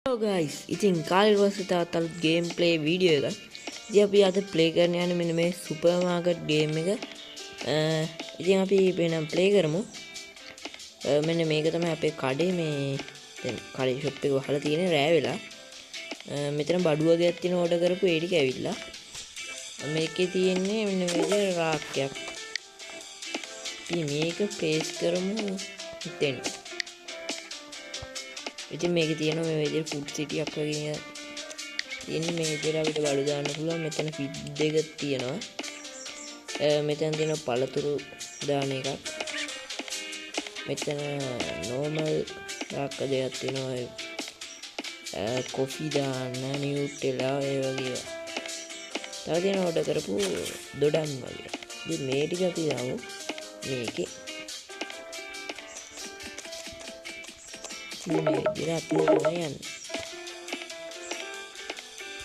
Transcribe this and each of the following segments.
Hello guys, ඉතින් කාලේ ඊට තවත් අලුත් ගේම් ප්ලේ වීඩියෝ එකක්. ඉතින් අපි අද ප්ලේ කරන්න යන්නේ මෙන්න මේ සුපර් මාකට් ගේම් එක. ඉතින් අපි වෙනම් ප්ලේ කරමු. මෙන්න මේක තමයි අපේ කඩේ මේ දැන් කඩේ ෂොප් එක වහලා තියෙන රෑ වෙලා. මෙතන බඩු වගේක් තියෙන ඕඩර් කරපු ඒ ටික ඇවිල්ලා. මේකේ තියෙන්නේ මෙන්න මේ විදිහට රාක්කයක්. ඉතින් මේක ප්ලේස් කරමු හිතෙන්. ඉතින් මේකේ තියෙනවා මේ විදිහට ෆුඩ් සිටි එකක් වගේ තියෙන්නේ මේ විදිහට අපිට බඩු දාන්න පුළුවන්. මෙතන ෆිඩ් එකක් තියෙනවා. මෙතන තියෙනවා පළතුරු දාන එකක්. මෙතන normal රාක්ක දෙයක් තියෙනවා. කොෆි දාන්න නියුට්‍රෙලා ඒ වගේ. තව තියෙනවා ඕඩර් කරපු දොඩම් වගේ. ඉතින් මේ ටික අපි දාමු මේකේ. මේ විදිහට අපි යන්න.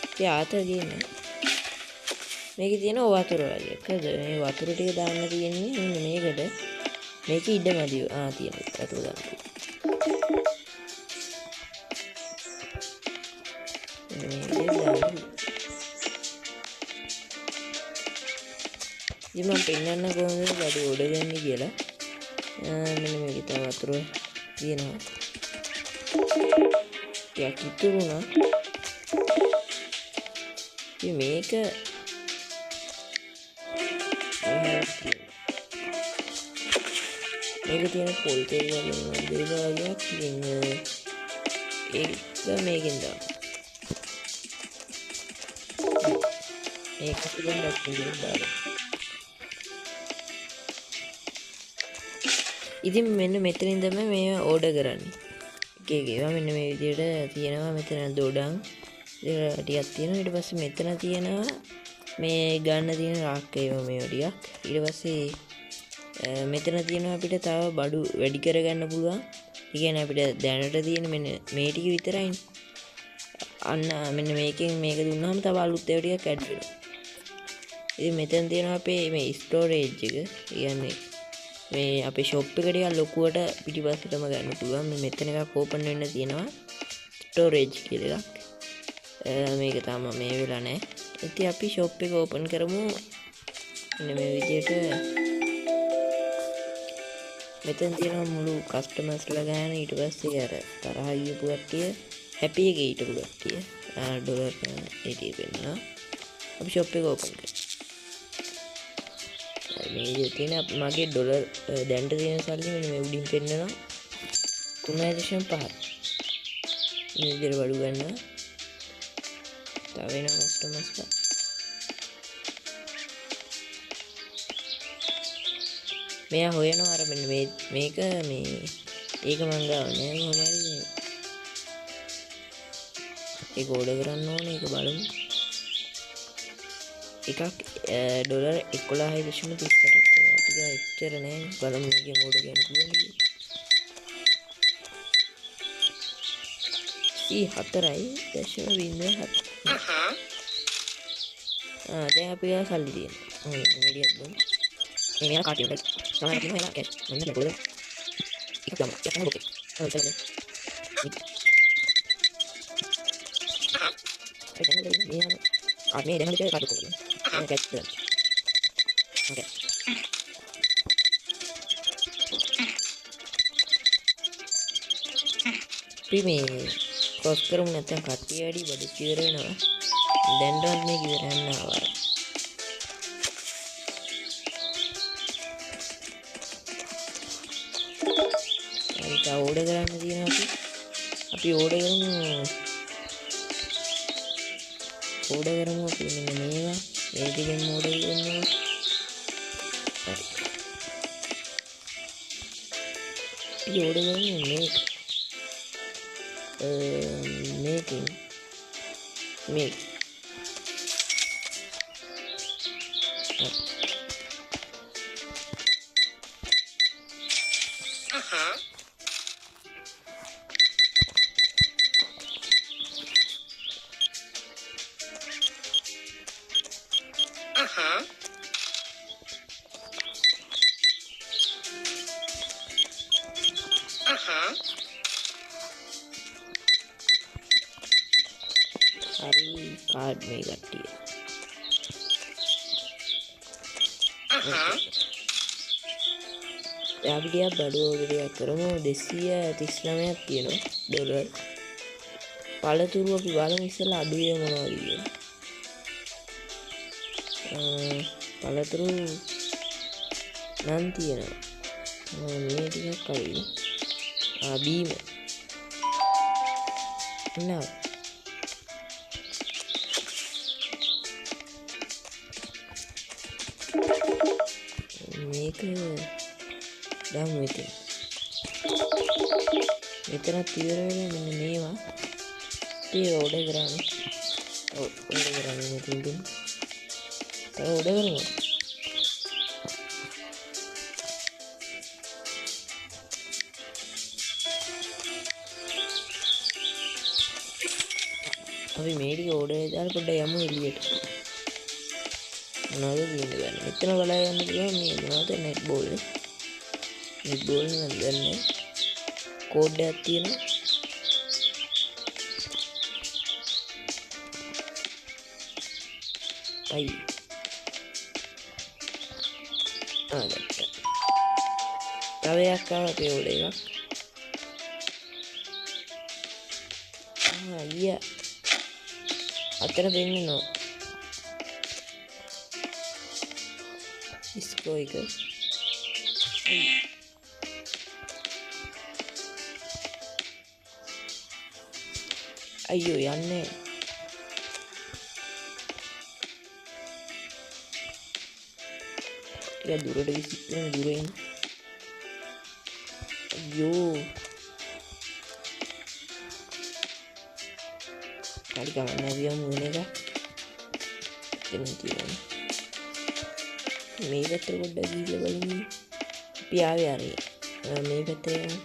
ඉතින් ආතර ගේන්න. මේකේ තියෙන වතුර වගේ. එකද මේ වතුර ටික දාන්න තියෙන්නේ මෙන්න මේකට. මේකේ ඉඩමදි තියෙනවා වතුර දාන්න. මේ විදිහට දාන්න. ඉතින් මම පෙන්නන්න කොහොමද බඩු ඕඩර් ගන්නේ කියලා. මෙන්න මේකේ තව වතුර තියෙනවා. ටිකක් ඉතුරුනා. ඉතින් මේක තියෙන පොල් තෙල් වගේ දේවල් වගේක් ඉතින් ඒක මේකෙන් දාන්න. මේක පිළින් දාන්න. ඉතින් මෙන්න මෙතනින් තමයි මේ ඕඩර් කරන්නේ. ඒවා මෙන්න මේ විදිහට තියෙනවා. මෙතන දොඩම් ටිකක් තියෙනවා. ඊට පස්සේ මෙතන තියෙනවා මේ ගන්න තියෙන රාක්ක ඒවා මේ ටිකක්. ඊට පස්සේ මෙතන තියෙනවා අපිට තව බඩු වැඩි කරගන්න පුළුවන්. ඒ කියන්නේ අපිට දැනට තියෙන මෙන්න මේ ටික විතරයිනේ. අන්න මෙන්න මේකෙන් මේක දුන්නාම තව අලුත් ඒවා ටිකක් ඇඩ් වෙනවා. ඉතින් මෙතන තියෙනවා අපේ මේ ස්ටෝරේජ් එක. කියන්නේ මේ අපේ ෂොප් එක ටික ලොකුවට පිටිපස්සටම ගන්න පුළුවන්. මෙතන එකක් ඕපන් වෙන්න තියෙනවා ස්ටෝරේජ් කියලා එකක්. මේක තාම මේ වෙලා නැහැ. ඉතින් අපි ෂොප් එක ඕපන් කරමු. මෙන්න මේ විදිහට මෙතන තියෙනවා මුළු කස්ටමර්ස්ලා ගන්න. ඊට පස්සේ අර තරහ ගියපු කට්ටිය හැපි එකේ හිටපු කට්ටිය ඩොලර් 80 වෙනවා. අපි ෂොප් එක ඕපන් කරමු. මේ තියෙන මගේ ඩොලර් දැන්ට තියෙන සල්ලි මෙන්න මේ උඩින් පෙන්නනවා 3.5. මේ විදිහට බඩු ගන්නවා. තව වෙනවා කස්ටමර්ස්ලා. මෙයා හොයනවා අර මෙන්න මේක මේ ඒක මං ගාව නෑ. මොකද ඒක ඕඩර් කරන්න ඕනේ. ඒක බලමු. එකක් ඩොලර් 11.38ක් වෙනවා. අපිට එච්චර නෑ. බලමු මේකෙන් ඕඩර් ගන්න පුළුවන්ද කියලා. 4.07. දැන් අපි ගාව සල්ලි තියෙනවා. මීඩියම් දුන්න. මේ මෙයා කාටි වලට තමයි කියනවා එලා කැෂ්. මම නේද පොඩ්ඩක්. එකක් ගමු. එකක් තමයි ඕකේ. ඔව් එතන. එතන මෙයා කාටි දැන් හරියට කාටි කොහොමද? කැෂ් කරන්න. ඕකේ. ප්‍රීමේ ක්‍රොස් කරමු නැත්නම් කට්ටිය වැඩි බඩු ඉවර වෙනවා. දැන්වත් මේක ඉවර යන්න ආවා. ඒක ඕඩර් කරන්න තියෙනවා අපි ඕඩර් කරමු. අපි මෙන්න මේවා ඒ ටිකෙන් ඕඩර් කරනවා. හරි. අපි ඕඩර් කරමු මේක. මේක හරි කාඩ් මේ කට්ටිය. අපි ටිකක් බඩු ඕඩරයක් කරමු. 239ක් තියෙනවා ඩොලර්. පළතුරු අපි බලමු ඉස්සෙල්ලා අඩුවේ මොනවද කියලා. පළතුරු නම් තියෙනවා. මේ ටිකක් අඩුයි. බීම නෑ මේක දාමු මෙතන. මෙතනත් ඉවර වෙලා මෙන්න මේවා අපි ඕඩර් කරන්නේ. ඕඩර් කරන්නේ මෙතනින්. තව ඕඩර් කරමු. අපි මේ ටික ඕඩර් දාලා පොඩ්ඩක් යමු එළියට. මොනවද තියෙන්නේ බලන්න. මෙතන බලා ගන්න පුළුවන් මේ මොනවද නෙට් බෝල් එක. නෙට් බෝල් එක නම් දන්නේ. කෝඩ් එකක් තියෙනවා. අයි. ගත්තා. තව එකක් ආවා අපේ ඕඩර් එකක්. අයියා. අතර දෙන්නවා. Disco එක. අයියෝ යන්නේ. ටික දුරට විසිටන දුරින්. අයියෝ. හරි ගමන් නැවියමු වෙන එක. එතන තියෙනවා. මේ පැත්තට පොඩ්ඩක් ගිහිල්ලා බලමු. අපි ආවේ හරි. මේ පැත්තට යමු.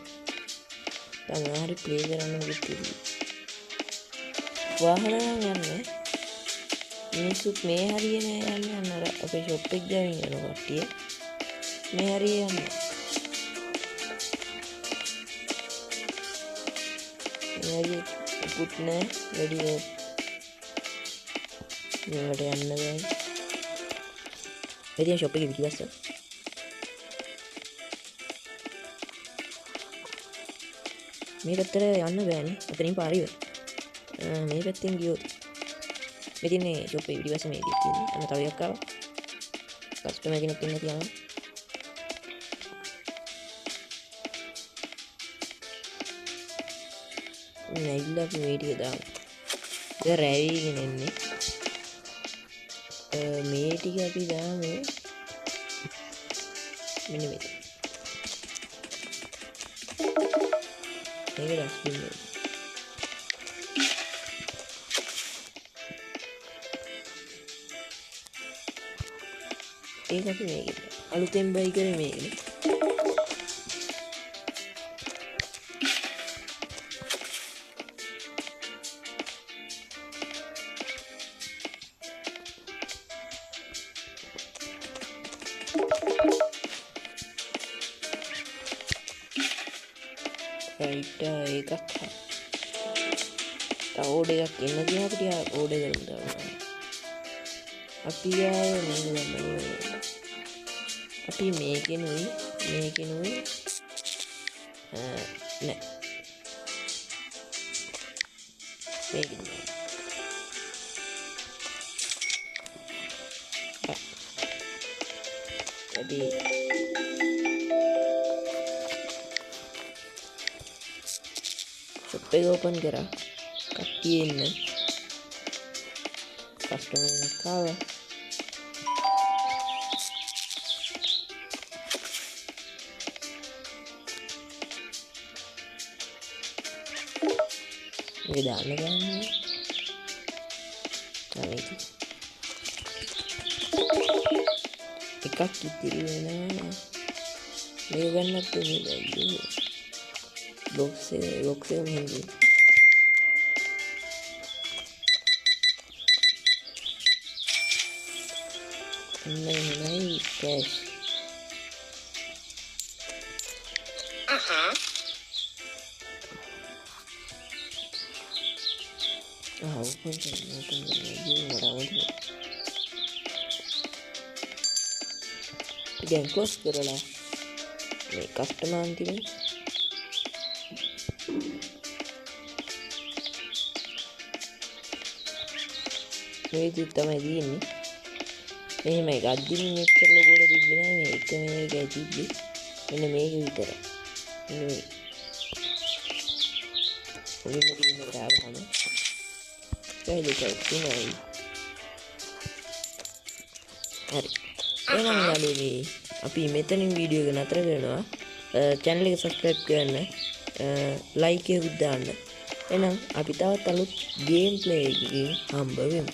දැන් හරි ප්ලේ කරන්න මොකද තියෙන්නේ. වාහන යන්නේ. මිනිස්සුත් මේ හරිය නෑ යන්නේ අර අපේ ෂොප් එක ගාවින් යන කට්ටිය. මේ හරිය යන්නේ. මේ හරිය පුත් නෑ වැඩි මේකට යන්න බෑ. එදින ෂොප් එකේ පිටිපස්ස මේ පැත්තට යන්න බෑනේ. එතනින් පාර ඉවර. මේ පැත්තෙන් ගියොත් මෙතින් මේ ෂොප් එකේ පිටිපස්ස මේ දික් තියෙන්නේ. අන්න තව එකක් ආවා. කස්ටමර් කෙනෙක් ඉන්න තියනවා. නැගිලා අපි මේ ටික දාමු. ඒක රැවිගෙන එන්නේ. මේ ටික අපි දාමු මෙන්න මෙතන. මේක ඩස්බින් එක. ඒක අපි මේකේ අලුතෙන් බයි කරේ මේකනේ. රයිට් එකක් තව ඕඩර් එකක් එන්න තියෙනවා. අපි ටික ඕඩර් කරමු තාම. අපි ආවේ නේද ගමනේ. අපි මේකෙනුයි නෑ මේකෙන් අපි ෂොප් එක ඕපන් කරා. කට්ටිය ඉන්න කස්ටමර් කෙනෙක් ආවා. මේක දාන්න ගන්නේ. එකක් ඉතිරි වෙනවා. මේක ගන්නත් මේ බොක්ස් එක මෙහෙම. නයි කෑෂ්. ඕපන් දැන් ක්ලෝස් කරලා මේ කස්ටමර් අන්තිමේ මේ විදිහට තමයි තියෙන්නේ. මෙහෙම එකක් අද්දින් මෙච්චර ලොකුවට තිබ්බේ නෑ මේ එක මේකයි තිබ්බේ. මෙන්න මේක විතරයි. මෙන්න මේ. මුලින්ම තියෙන එක දාපුවම දෙකක් තියෙනවා. හරි. එහෙනම් යාළුවනේ අපි මෙතනින් වීඩියෝ එක නතර කරනවා. channel එක subscribe කරන්න. like එකකුත් දාන්න. එහෙනම් අපි තවත් අලුත් game play එකකින් හම්බ වෙමු.